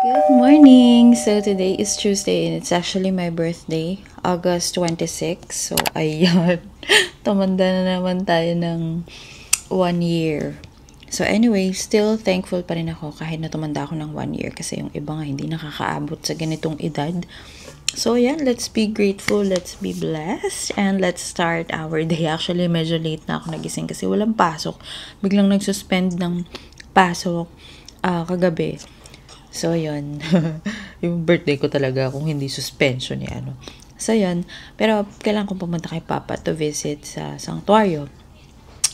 Good morning! So, today is Tuesday and it's actually my birthday, August 26. So, ayan. Tumanda na naman tayo ng 1 year. So, anyway, still thankful pa rin ako kahit na tumanda ako ng 1 year kasi yung iba nga hindi nakakaabot sa ganitong edad. So, yan. Let's be grateful. Let's be blessed. And let's start our day. Actually, medyo late na ako nagising kasi walang pasok. Biglang nagsuspend ng pasok kagabi. So, yun. Yung birthday ko talaga kung hindi suspension niya, ano. So, yun. Pero, kailangan kong pumunta kay Papa to visit sa sanctuario.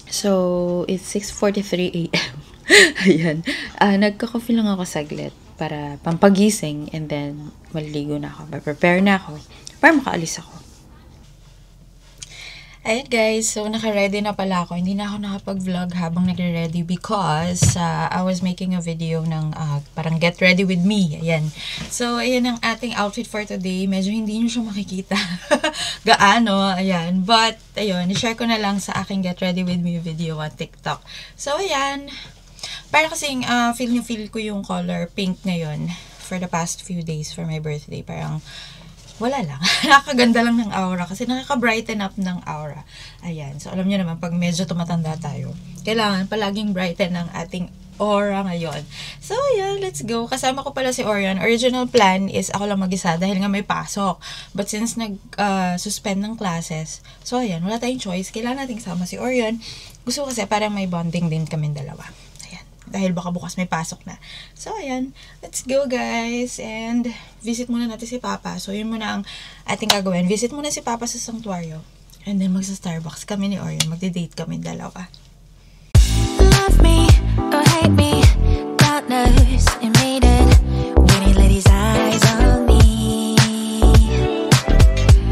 So, it's 6:43 a.m. Ayan. Nagka-coffee lang ako saglit para pampagising and then maliligo na ako. Prepare na ako para makaalis ako. Ayun guys, so naka-ready na pala ako. Hindi na ako nakapag-vlog habang nagre-ready because I was making a video ng parang get ready with me. Ayan. So, ayan ang ating outfit for today. Medyo hindi nyo siya makikita gaano. Ayan. But, ayun, i-share ko na lang sa aking get ready with me video on TikTok. So, ayan. Parang kasing feel ko yung color pink ngayon for the past few days for my birthday. Parang wala lang. Nakakaganda lang ng aura kasi nakaka-brighten up ng aura. Ayan. So, alam niyo naman, pag medyo tumatanda tayo, kailangan palaging brighten ng ating aura ngayon. So, ayan. Let's go. Kasama ko pala si Orion. Original plan is ako lang mag-isa dahil nga may pasok. But since nag-suspend ng classes, so, ayan. Wala tayong choice. Kailangan natin kasama si Orion. Gusto ko kasi parang may bonding din kami dalawa. Dahil baka bukas may pasok na. So, ayan. Let's go, guys. And, visit muna natin si Papa. So, yun muna ang ating gagawin. Visit muna si Papa sa sanctuario. And then, magsa-Starbucks kami ni Orion. Magde-date kami dalawa. Love me or hate me, doubtless admitted, waiting ladies' eyes on me.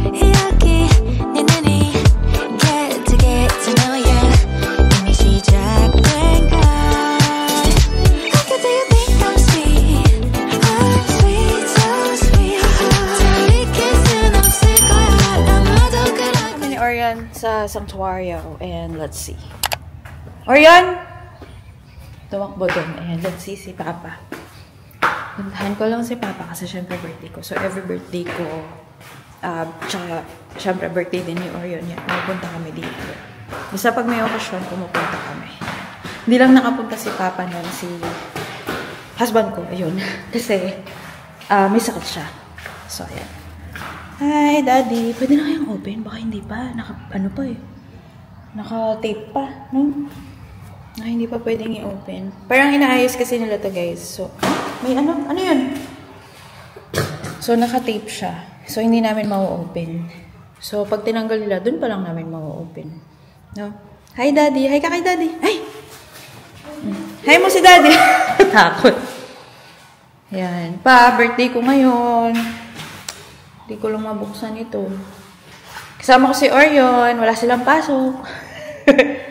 Yucky, ninini, get to know ya. Give me see Jack and God. Look at you think I'm sweet, so sweet. Tell kissing, I'm sick of it. I'm not okay. Kami ni Orion sa sanctuario. And, let's see. Orion! Tumakbo doon. Ayan, let's see si Papa. Puntahan ko lang si Papa kasi syempre birthday ko. So, every birthday ko, tsaka syempre birthday din ni Orion. Yan, pupunta kami dito. Basta pag may okasyon, pumupunta kami. Hindi lang nakapunta si Papa nun, si husband ko. Ayun. Kasi, may sakit siya. So, ayan. Hi, Daddy. Pwede na kayang open? Baka hindi pa. Ano pa eh. Naka-tape pa, no? Hindi pa pwedeng i-open. Parang inaayos kasi nila to, guys. So, may ano yun? So, naka-tape siya. So, hindi namin mau-open. So, pag tinanggal nila, dun pa lang namin mau-open. No? Hi, Daddy. Hi ka kay Daddy. Hi! Hi mo si Daddy. Takot. Yan. Pa, birthday ko ngayon. Hindi ko lang mabuksan ito. Kasama ko si Orion. Wala silang pasok.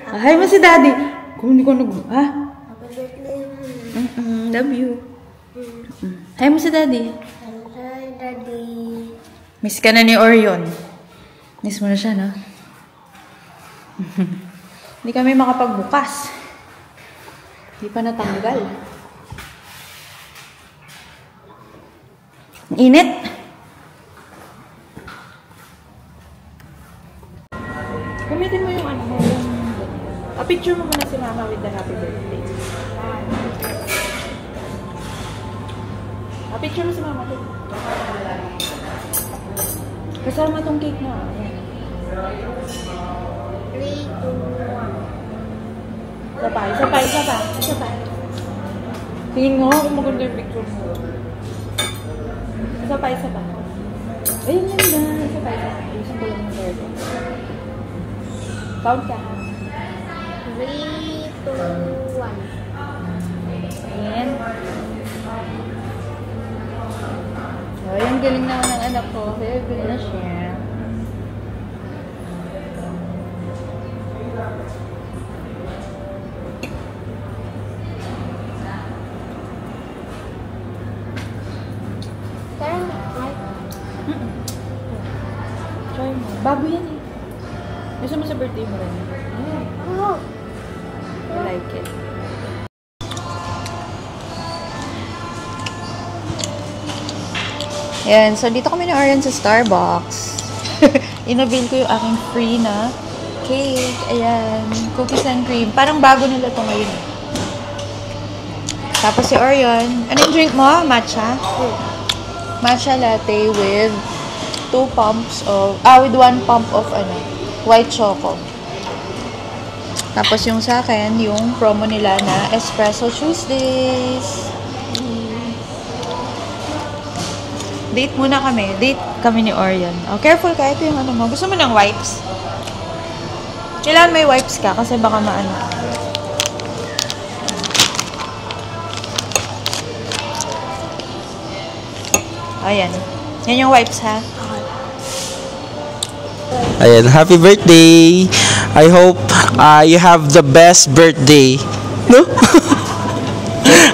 Hi mo si Daddy. Kung hindi ko ha? Love you. Hi mo si Daddy. Hi, Daddy. Miss ka na ni Orion. Miss mo na siya, no? Hindi kami makapagbukas. Hindi pa natanggal. Init. Gamitin mo yung ano mo. Picture mo muna si Mama with the happy birthday. Picture mo si Mama. Kasama tong cake na. 3, 2, 1. Isa pa. Tingin mo kung maganda yung picture mo. Isa pa. Ayun yan na. Isa pa. Isang ko lang ng birthday. Count ka. 3, 2, 1. Ayan. So, yung galing naman ng anak ko. Kaya galing na siya. Parang, Try mo. Bago yan eh. Gusto mo sa birthday mo rin? oh. I like it. Ayan, so dito kami ni Orion sa Starbucks. Inabil ko yung aking free na cake. Ayan, cookies and cream. Parang bago nila to ngayon. Tapos si Orion, ano yung drink mo? Matcha? Matcha latte with 1 pump of white choco. Tapos yung sa akin, yung promo nila na Espresso Tuesdays. Date muna kami. Date kami ni Orion. Oh, careful ka. Ito yung ano mo. Gusto mo ng wipes? Kailangan may wipes ka kasi baka maano. Ayan. Yan yung wipes, ha? Ayan, happy birthday! I hope you have the best birthday. No?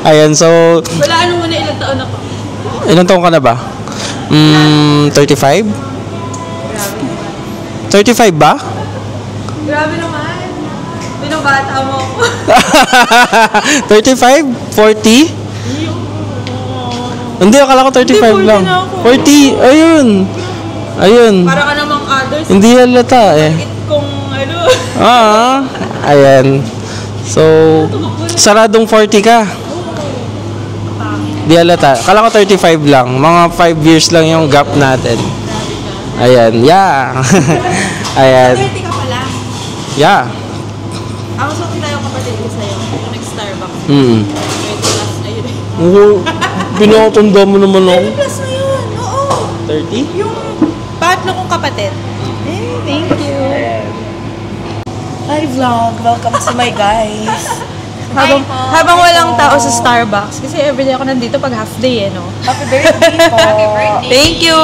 Ayan, so... Wala, ano muna, ilang taon ako? Ilang taon ka na ba? 35? 35 ba? Grabe naman. Binabata mo ako. 35? 40? Hindi, akala ko 35 Hindi, 40 lang. na ako. 40, ayun. Ayun. Para ka namang others. Hindi halata eh. Kung ano. Ayan. So, saradong 40 ka. Di halata. Kala ko 35 lang. Mga 5 years lang yung gap natin. Ayan. Yeah. Ayan. 30 ka pala. Yeah. Ako sa tayo kapatid ko sa'yo. Yung nag-Starbucks. 30 plus na yun eh. Oo. Pinakatanda mo naman ako. 30 plus na yun. Oo. 30? Yung pangatlo kong kapatid. Thank you. Hi vlog. Welcome to my guys. Habang walang tao sa Starbucks, kasi everyday ako nandito pag half day eh, no? Happy birthday po! Happy birthday! Thank you!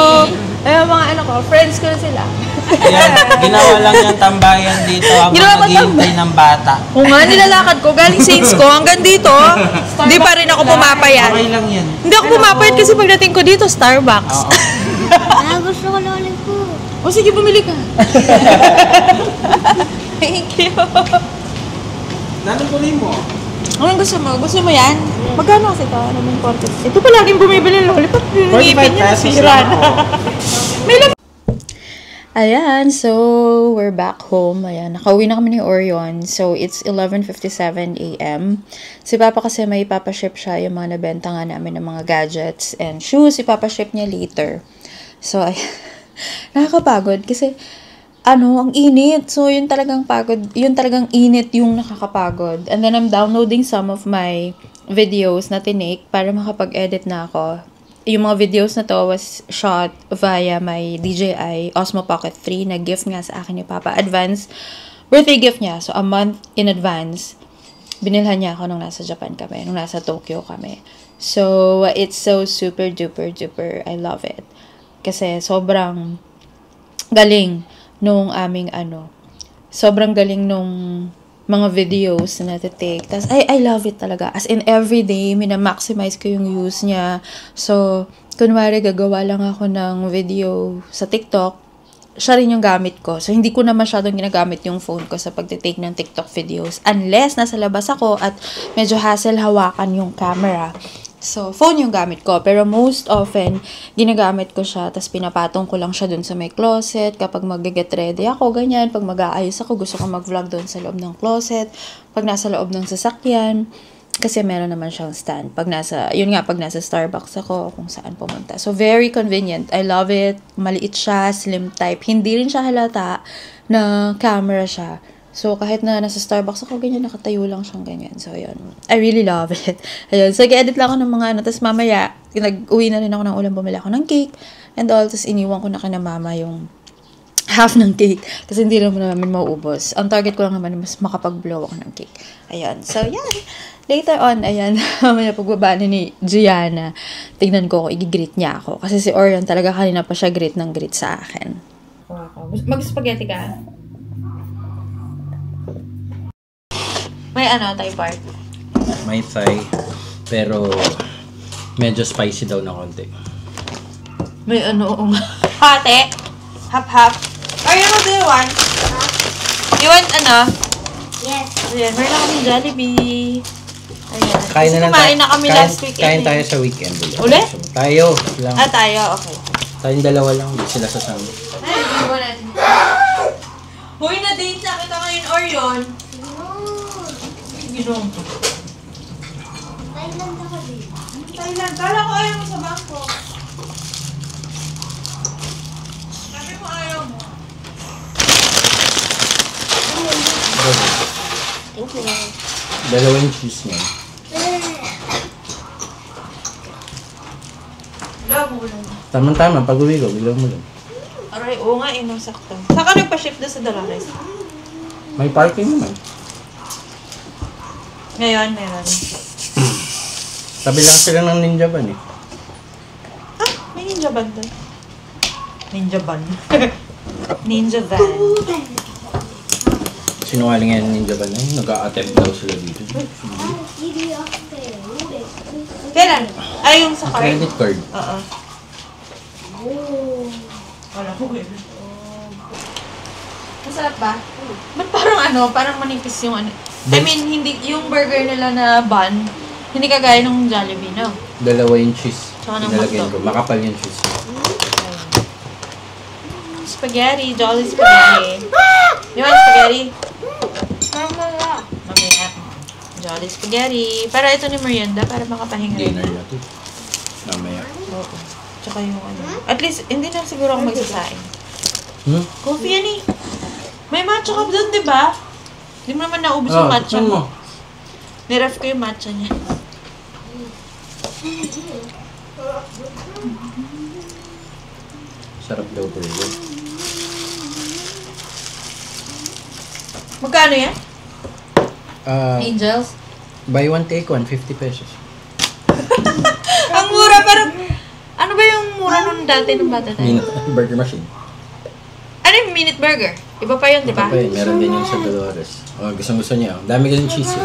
Ayun, mga ano ko, friends ko na sila. Ayan, ginawa lang yung tambayan dito habang naghihintay ng bata. Oo nga, nilalakad ko. Galing Saints ko hanggang dito. Hindi pa rin ako pumapayat. Okay lang yan. Hindi ako pumapayat kasi pagdating ko dito, Starbucks. Gusto ko lollipop. O sige, bumili ka. Thank you. Nanukunin mo? Anong gusto mo? Gusto mo yan? Magkano kasi ito? Ano yung imported? Ito pa laging bumibili ng lollipop. Yung ngipin niya nasira na. May lang. Ayan, so we're back home. Ayan, nakauwi na kami ni Orion. So it's 11:57 a.m. Si Papa kasi may ipapaship siya yung mga nabenta nga namin ng mga gadgets and shoes. Ipapaship niya later. So, ay, nakakapagod kasi ang init. So, yun talagang pagod. Yun talagang init yung nakakapagod. And then, I'm downloading some of my videos na tinake para makapag-edit na ako. Yung mga videos na to was shot via my DJI Osmo Pocket 3 na gift nga sa akin ni Papa. Advance birthday gift niya. So, a month in advance. Binilhan niya ako nung nasa Japan kami. Nung nasa Tokyo kami. So, it's so super duper duper. I love it. Kasi sobrang galing nung aming sobrang galing nung mga videos na natitake. Tapos, I love it talaga. As in, everyday, minamaximize ko yung use niya. So, kunwari, gagawa lang ako ng video sa TikTok, siya rin yung gamit ko. So, hindi ko na masyadong ginagamit yung phone ko sa pagtitake ng TikTok videos. Unless, nasa labas ako at medyo hassle hawakan yung camera. So, phone yung gamit ko. Pero most often, ginagamit ko siya. Tapos, pinapatong ko lang siya dun sa may closet. Kapag mag-get ready ako, ganyan. Pag mag-aayos ako, gusto ko mag-vlog dun sa loob ng closet. Pag nasa loob ng sasakyan. Kasi meron naman siyang stand. Pag nasa Starbucks ako, kung saan pumunta. So, very convenient. I love it. Maliit siya, slim type. Hindi rin siya halata na camera siya. So, kahit na nasa Starbucks ako, ganyan, nakatayo lang siyang ganyan. So, yun. I really love it. Ayun. So, i-edit lang ako ng mga Tapos, mamaya, nag-uwi na rin ako ng ulam, bumili ako ng cake. And all. Tapos, iniwan ko na kina mama yung half ng cake. Kasi hindi naman mauubos. Ang target ko lang naman, mas makapag-blow ako ng cake. Ayun. So, yan. Later on, ayan, mamaya pagbaba ni Gianna, tignan ko kung i-greet niya ako. Kasi si Orion talaga kanina pa siya greet sa akin. Mag-spaghetti ka? May Thai part? May Thai, pero medyo spicy daw na konti. May Hati? Hap-hap? Ariel, what do you want? You want Yes. Ayan, meron na kami Jollibee. Ayan. Kain Kasi na lang kumain na kami last weekend. Kain eh. tayo sa weekend. Ulit? Tayo lang. Tayo. Okay. Tayong dalawa lang. Hindi sila sasama. Ay, iwan natin. Hoy, na-date na kita ngayon, Orion. Ginong. Thailand ako din. Thailand. Kala ko ayaw mo sa Bangkok. Sabi mo ayaw mo. Thank you. Dalawang cheese niya. Labo lang. Tama-tama. Pag-uwi ko, bigla mo lang. Aray, oo nga, inong sakto. Saan ka nagpa-ship doon sa Dolores? May parking naman. Ngayon, meron. Tabi lang sila ng Ninja Van eh. May ninja van doon. Ninja van. Ninja van. Sinungaling nga yung Ninja Van eh. Nag-a-attempt daw sila dito. Kailan? Ay, yung sa card? Credit card. Oo. Wala ko eh. Masarap ba? Ba't parang manipis yung ano? I mean, hindi, yung burger nila na bun, hindi kagaya ng Jollibee, no? Dalawa yung cheese. Tsaka ng Pinalagyan hotdog. ko. Makapal yung cheese. Spaghetti, Jolly Spaghetti. You want spaghetti? Mamaya. Jolly Spaghetti. Para ito ni merienda, para makapahinga. Dinner na ito. Mamaya. Oo. Tsaka yung ano. At least, hindi na siguro ako magsasain. Coffee yan eh. May matcha ka doon, di ba? Hindi mo naman naubos yung matcha tikman mo. Niref ko yung matcha niya. Sarap daw burger. Magkano yan? Angels? Buy one, take one. 50 pesos. Ang mura, parang... Ano ba yung mura nung dati nung bata tayo? Burger machine. Ano yung minute burger? Iba pa yun, di ba? Ito pa yun. Meron din yung sa Dolores. Gusto niya. Dami ka ng cheese eh.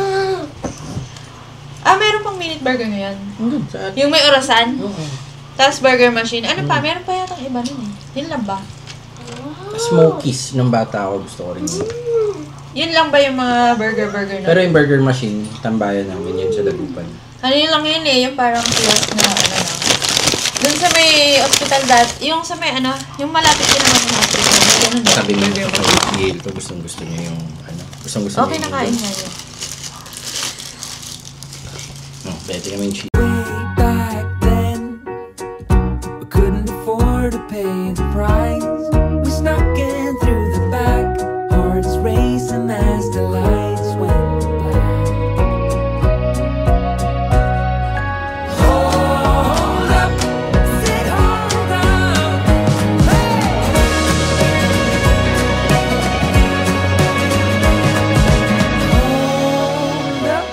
Meron pang minute burger ngayon. Hanggang sa Yung may orasan. Oo. Tapos burger machine. Ano pa? Meron pa yatang iba nun eh. Yun lang ba? Smokies. Nung bata ako, gusto ko rin yun. Yun lang ba yung mga burger na? Pero yung burger machine, tambayan namin yun sa Dagupan. Ano yun lang yun eh, yung parang kiosk na ano na. Doon sa may hospital yung sa may ano, yung malapit din naman sa hospital. Ganun din. Sabi niya burger sa machine. Yale ko, gustong-gusto niya yung ano. Gustong-gusto Okay, niya yung nakain burger. nga yun. Pwede naman yung cheese. Back then, we couldn't afford to pay the price. We snuck in through the back, hearts racing as the lights went black. Hold up, said hold on. Hold up.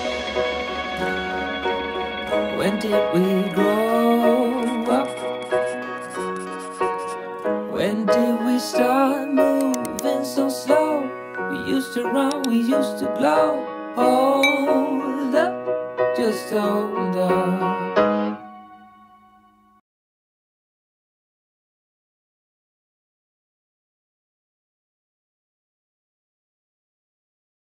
When did we grow up? When did we start moving so slow? We used to run, we used to glow. Hold up, just hold up.